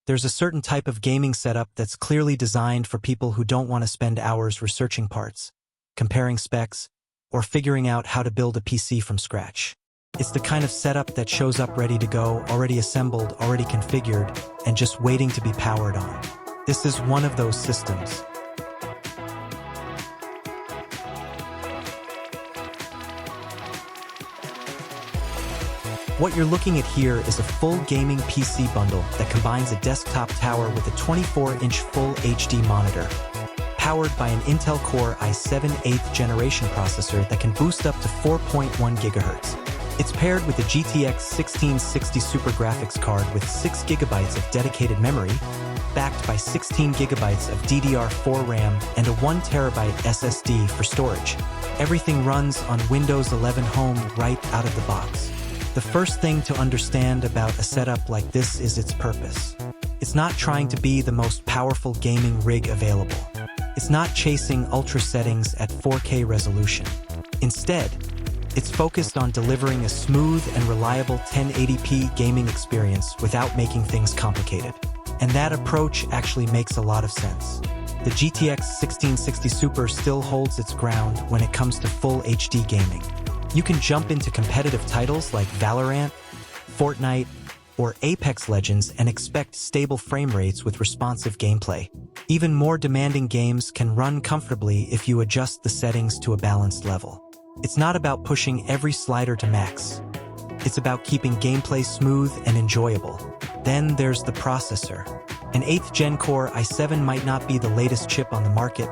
There's a certain type of gaming setup that's clearly designed for people who don't want to spend hours researching parts, comparing specs, or figuring out how to build a PC from scratch. It's the kind of setup that shows up ready to go, already assembled, already configured, and just waiting to be powered on. This is one of those systems. What you're looking at here is a full gaming PC bundle that combines a desktop tower with a 24-inch full HD monitor, powered by an Intel Core i7 8th generation processor that can boost up to 4.1 GHz. It's paired with a GTX 1660 Super graphics card with 6 GB of dedicated memory, backed by 16 GB of DDR4 RAM and a 1 TB SSD for storage. Everything runs on Windows 11 Home right out of the box. The first thing to understand about a setup like this is its purpose. It's not trying to be the most powerful gaming rig available. It's not chasing ultra settings at 4K resolution. Instead, it's focused on delivering a smooth and reliable 1080p gaming experience without making things complicated. And that approach actually makes a lot of sense. The GTX 1660 Super still holds its ground when it comes to full HD gaming. You can jump into competitive titles like Valorant, Fortnite, or Apex Legends and expect stable frame rates with responsive gameplay. Even more demanding games can run comfortably if you adjust the settings to a balanced level. It's not about pushing every slider to max. It's about keeping gameplay smooth and enjoyable. Then there's the processor. An 8th Gen Core i7 might not be the latest chip on the market,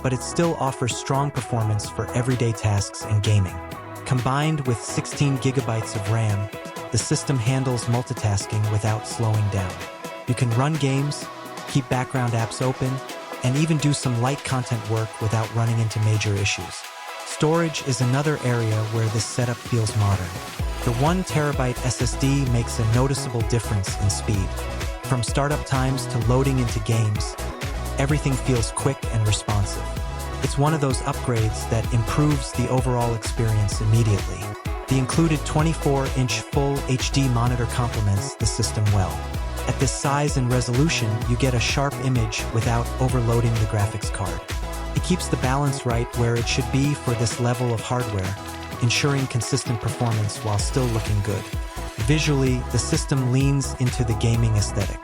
but it still offers strong performance for everyday tasks and gaming. Combined with 16 GB of RAM, the system handles multitasking without slowing down. You can run games, keep background apps open, and even do some light content work without running into major issues. Storage is another area where this setup feels modern. The 1 TB SSD makes a noticeable difference in speed. From startup times to loading into games, everything feels quick and responsive. It's one of those upgrades that improves the overall experience immediately. The included 24-inch full HD monitor complements the system well. At this size and resolution, you get a sharp image without overloading the graphics card. It keeps the balance right where it should be for this level of hardware, ensuring consistent performance while still looking good. Visually, the system leans into the gaming aesthetic.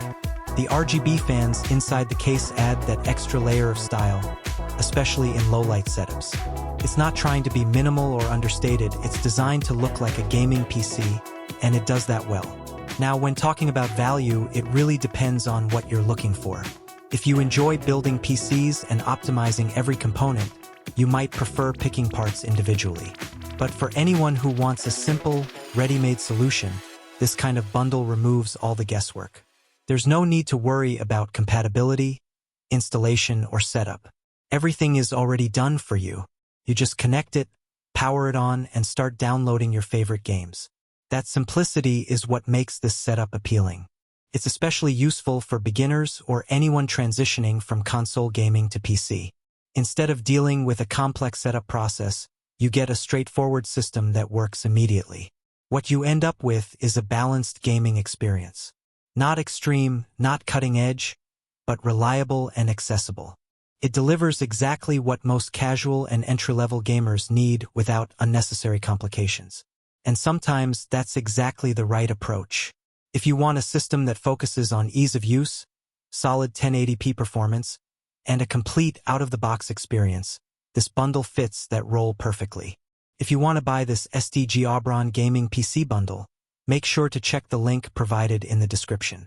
The RGB fans inside the case add that extra layer of style, especially in low-light setups. It's not trying to be minimal or understated, it's designed to look like a gaming PC, and it does that well. Now, when talking about value, it really depends on what you're looking for. If you enjoy building PCs and optimizing every component, you might prefer picking parts individually. But for anyone who wants a simple, ready-made solution, this kind of bundle removes all the guesswork. There's no need to worry about compatibility, installation, or setup. Everything is already done for you. You just connect it, power it on, and start downloading your favorite games. That simplicity is what makes this setup appealing. It's especially useful for beginners or anyone transitioning from console gaming to PC. Instead of dealing with a complex setup process, you get a straightforward system that works immediately. What you end up with is a balanced gaming experience. Not extreme, not cutting edge, but reliable and accessible. It delivers exactly what most casual and entry-level gamers need without unnecessary complications. And sometimes that's exactly the right approach. If you want a system that focuses on ease of use, solid 1080p performance, and a complete out-of-the-box experience, this bundle fits that role perfectly. If you want to buy this STG Aubron Gaming PC bundle, make sure to check the link provided in the description.